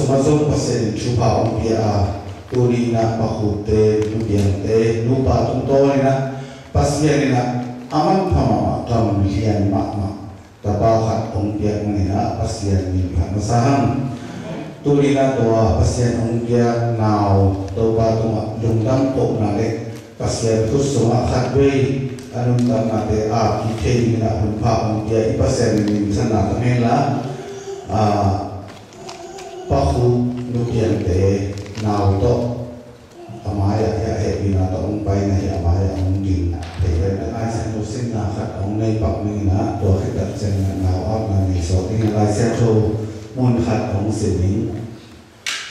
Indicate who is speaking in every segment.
Speaker 1: sumazong pasen chupa ompia turina pakute nubiante nupa tungtorina pasianina aman pama kam lian makma tabahat ompia menina pasian ni panasahan turina doa pasian ompia nau toba tuma lungdam pok nale pasian kusuma khatwei anum tamate a kithe mina hunpa ompia ipasian ni sana tamela pahu nubiante nào to amaya ya hebina to ong pai na ya amaya ong din te na ai san to sin na khat ong nei pak ni na to khitat chen na naw ap na ni so tin lai sia to mun khat ong sin ni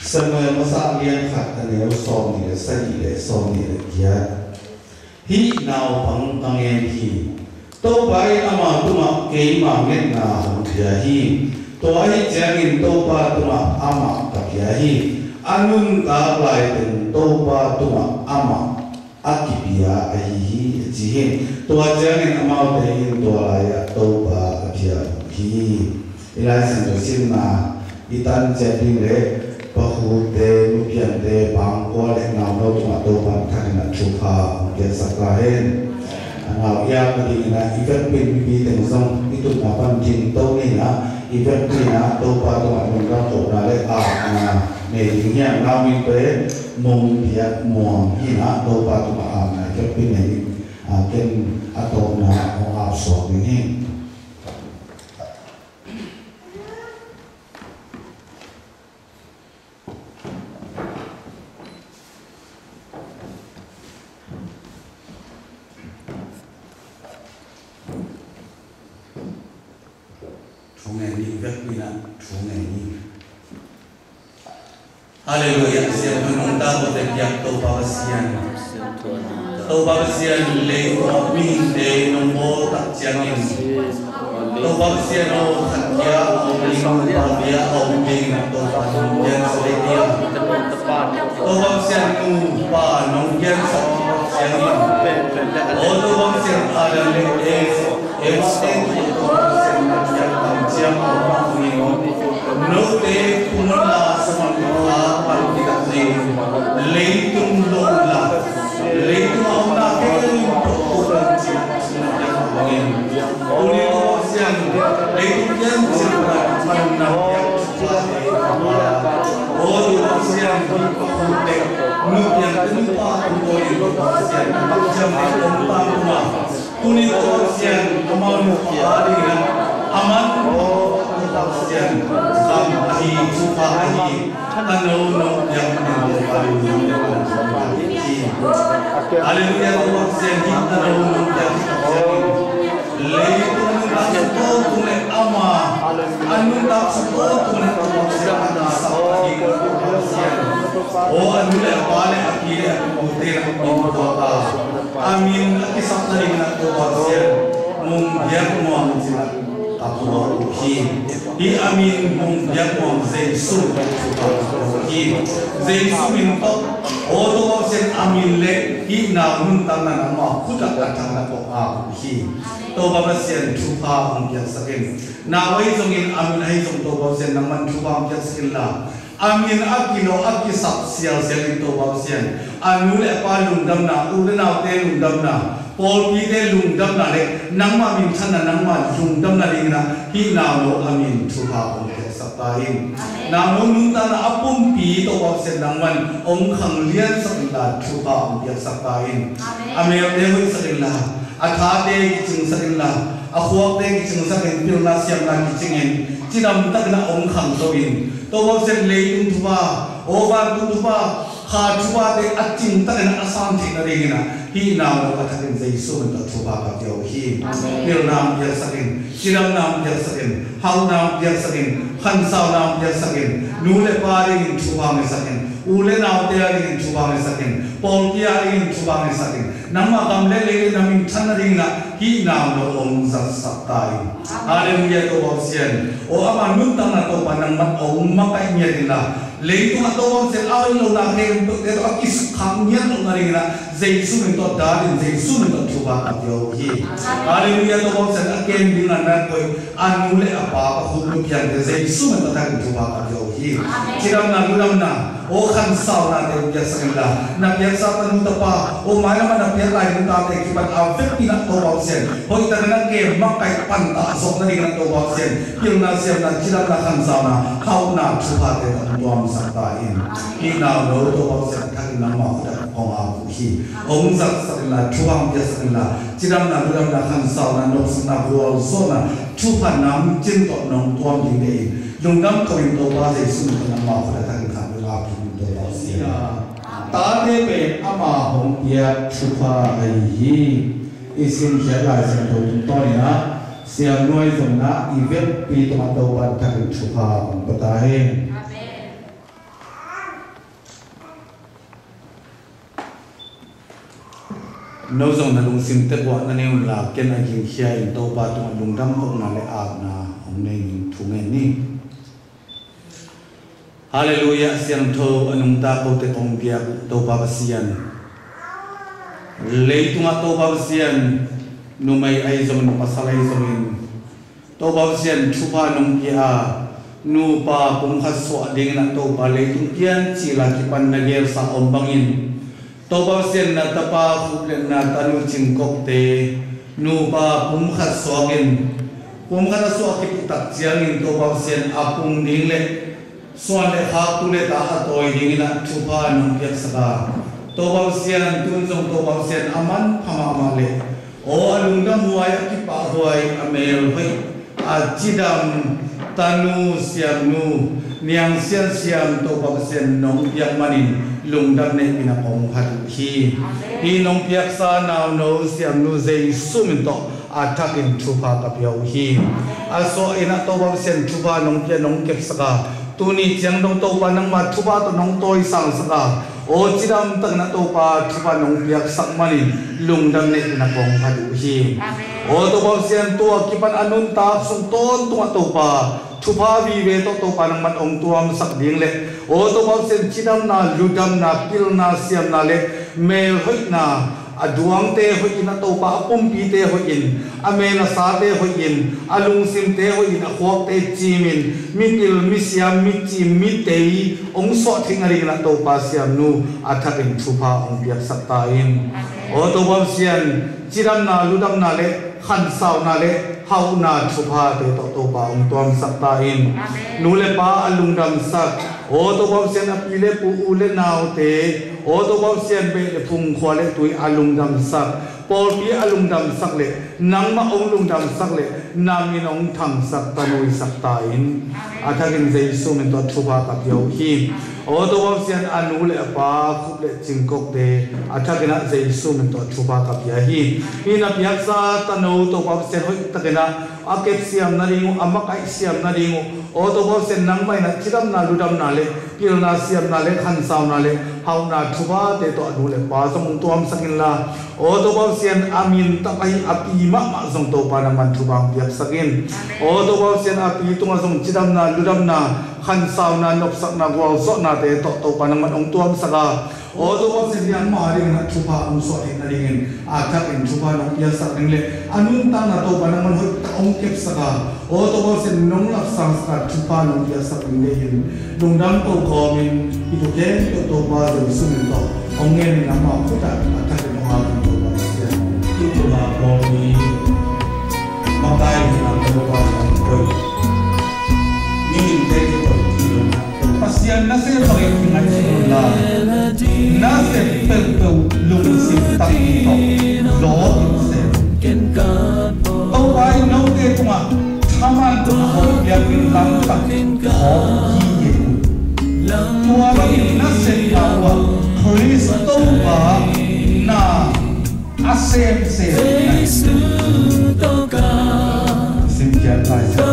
Speaker 1: samay masa lian khat na ne so ni le sai le so ni le ya hi naw pang angen hi to pai ama tuma ke ma nget na hong ya hi to ai jangin to pa tuma ama ka ya hi anun ta lai ten toba tuma ama akibia ahi jihin to ajangin ama tein to ya toba abia hi ilai san to sinna itan jading le bahu te nupian te bang ko le ngau no tuma toba thakna chupa ke saklahen ngau ya padi na ikan pin bi teng song itu napan jin to ni na ikan pin na toba tuma ngau to na le a na này nghe lao min tới mông việt muang hi na đâu ba tụi mà này cái bên này cái atom na họ áp sọt như thế chúng ngày đi việc gì nào chúng ngày đi Haleluya, siya menunta botekiak to bawasian. To bawasian le ko min de no mo tak jangin. To bawasian o khatya o ling bawia o ling to yan selekia. To bawasian nu pa nong yan sa jangin. O to bawasian ada le extend to bawasian yan tam jang o pangin. No te kumala samangka leitung lola leitung auna kering ukuran cinta angin uli ocean leitung yang cinta mana yang oh ocean kutek nuk yang tempat uli ocean macam tempat rumah uli ocean kemana adiran aman ocean sam ahi sufa ahi ano yang Haleluya Tuhan sendiri ano yang leitung tak sepuluh tunai ama anu tak sepuluh tunai Tuhan sendiri sampai oh anu le balik akhirnya butir doa amin kisah dari mana Tuhan sendiri mungkin muang Abu hi amin mung yak mong Yesu hi Yesu minto odo sen amin le hi na mun tan na ma khuda ka thang na ko a hi to ba sen thupa hong kya sakin na wai zongin amin hai zong to ba sen nang man thupa kya sakin la amin akino akisap sial sial to ba sen anu le pa lung dam na u na te lung dam na Paul pide lungdam na le nangma min thana nangma lungdam na le na hi na lo amin thuha ong ke sapain na mo nunta na apum pi to wa sen nangman ong khang lian sakla thuha ong ke sapain ame te hui sakla atha te chung sakla a khuak te chung sakin pil na siam na chingen chinam tak na ong khang to in to wa sen le tung thuha o ba tung thuha kha thuha te aching tak na asam thik na le na hi nam lo katakin Yesu mento thuba ka teo hi pil nam ya sakin siram nam ya sakin hau nam ya sakin khan sao nam ya sakin nule pari in thuba me sakin ule nam te ari in thuba me sakin pol ki ari in thuba me sakin namma gamle le namin than ring na hi nam lo ong zat sakai haleluya to bosian o ama nun tang na to panang mat ong makai nya din la leitung atawang sen awin lo na hen to te akis kham nya to na ring na Yesu mento dadin Yesu mento thuba ka teo hi haleluya to bosian kem ding na koi anu le apa ka hulu pian te zai su ma ta kan tuwa ka jo hi chiram na luram na o khan saw na te ya sakla na pian sa ta nu ta pa o ma na na pian lai nu ta te ki ban a vet pi na to ba sen hoi ta na kem mak kai pan ta sok na ding na to ba sen pil na sem na chiram na khan saw na khau na tuwa te ta tuam sa ta in ki na lo to ba sen ka na ma ta ong a bu hi ong zak sakla tuam ya sakla chiram na luram na khan saw na no sa na bu so na chu pan nam chin to nong tuam ding de lung dam ko in to ba se su na ma ta ta ka la pi to ba si ta de pe ama hong ya chu pa ai hi isin khia la sa to to ni na siam noi zong na event pi to ma to ba ta chu pa ba ta he nô dòng là lùng sim tết vợ nên em là cái này hiện hiện đâu ba tụi lùng đâm ông là lại áp na ông này thủ nghệ ni Hallelujah siang thô anh ta bảo tết ông kia đâu ba basian lấy tụi đâu ba basian nu mai ai dòng nu pasal ai dòng đâu ba basian chupa nông kia nu pa pung khát sọ đinh na đâu ba lấy tụi kia chỉ là cái pan nagel sa ông bangin to ba sen na tapa khuplen na tanu chingkok te nu ba pum khat swagin pum khat so ki tak chiangin to ba sen apung ding le swan le kha tu le ta atoi ding na thupa nong yak saka to ba sen tun jong to ba sen aman phama ma le o alung da muai ki pa hoi amel hoi a chidam tanu siam nu niang sian siam to ba sen nong yak manin lung đam này bị nạp ông hạt hi nông piak sa nào nấu xiêm nu dây sum to attack in chupa kapiao hi aso ina to ba sen chupa nông pia nông kep saka tu ni chiang dong to pa nang ma chupa to nông toi sang saka o chiram tak na to pa chupa nông piak sak mani lung đam này bị nạp ông hạt hi o to ba sen to kipan anun ta sung ton to pa thupa vi ve to panang man ong tuam sak ding le o to ba sen chidam na ludam na pil na siam na le me hoi na aduang te hoi na to pa pum pi te hoi in ame na sa te hoi in alung sim te hoi in akhok te chimin mi pil mi siam mi chi mi te ong so thingari na to pa siam nu athak in thupa ong piak sak ta in o to ba sen chidam na ludam na le khan saw na le hau na thupa te to pa ong tuam sak ta in nu le pa alung dam sak o to ba sen apile pu u le naw te o to ba sen be le phung khwa le tui alung dam sak por pi alung dam sak le nang ma ong lung dam sak le namin ong thang sak ta noi sak ta in athakin jesu men to thupa ka pyo hi o to ba sen anu le pa khup le chingkok te athakina jesu men to thupa ka pya hi ina pyak sa ta no to ba sen hoi takena akep siam na ringu amakai siam na ringu o to ba sen nang mai na chidam na ludam na le pil na siam na le khan saw na le hau na thupa te to anu le pa song tuam sakin la o to ba sen amin takai api ma ma song to pa na man thupa pyak sakin o to ba sen api tunga song chidam na ludam na khan saw na nop sak na gwal so na te to pa na man ong tuam saka o to ba sen yang ma ring na thupa ong so ring na ringin athak in thupa nong pyak sak ring le anun ta na to pa na man hoi ong kep saka o to ba sen nong lap sang sa thupa nong pyak sak ring le yin lung dam to ko min itu ken to ba de sum to ong ngen na ma khuta athak in ha to ba sen tu ba ko mi ma dai na to ba ko mi te ko pasian na se pare ngai la na se pel lung sim tak to lo se o ai no te kuma thaman to ho ya bin lam tak ho yi tua na se kawa Kristo ba na asem se to ka sim kya lai se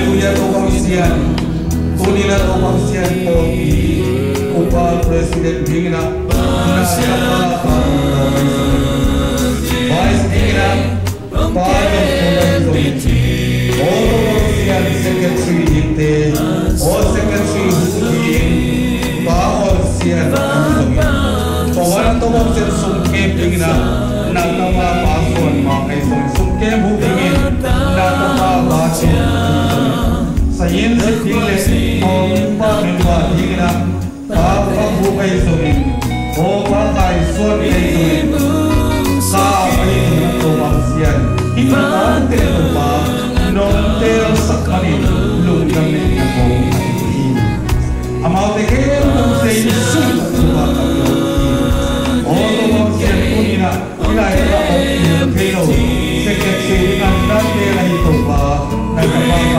Speaker 1: Hallelujah to pangsian. Kunila to pangsian po di Upal President Bingina Nasapa Vice Bingina Father Pangsian All pangsian Secretary Hinte All Secretary Hukin Bawal sian Pawalan to pangsian Sungke Bingina Natama Pason Makay Sungke Bukingin Natama Pason Sayin si Tingles Om Pamilwa Hingina Papa Bukay Sumin O Pakay Suan Kay Sumin Sa Palitin Ito Pangsian Hinakante Ito pa Nong Tero Sakmanin Lunggang Nito Kong Aitin Amaw Tekem Nong Say Sulat Sulat O Ito Pangsian Kunina Ilaila Om Pino Secretary ng Nandela Ito pa Nagkapaka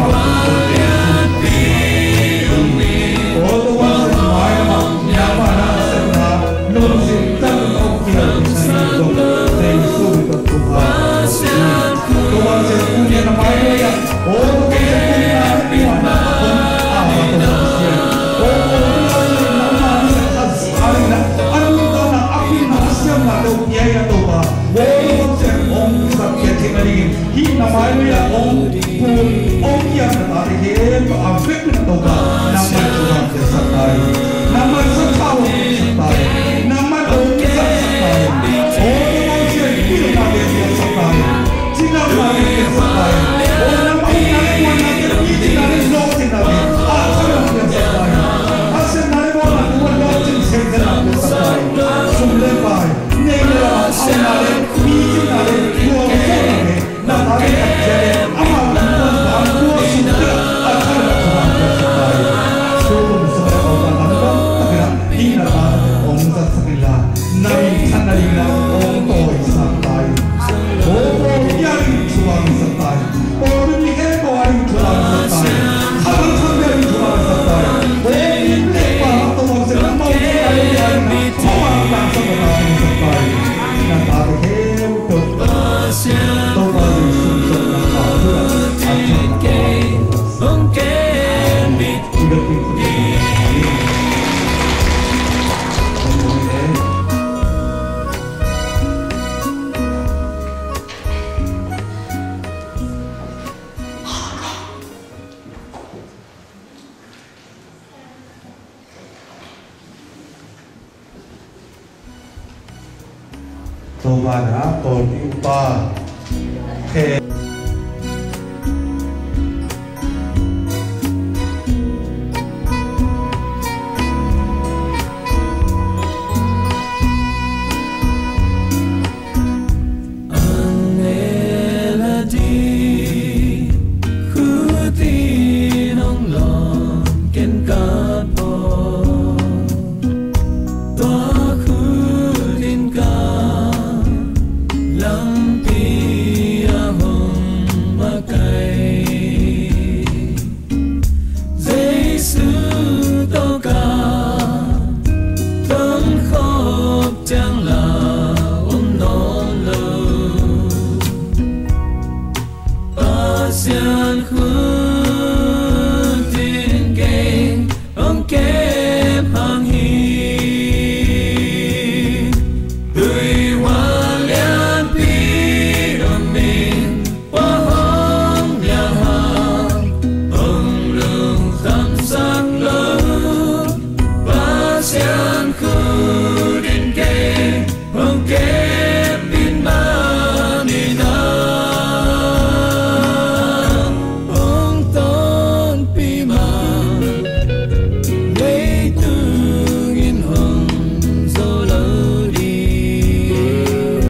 Speaker 1: Tovana por Upa Hãy subscribe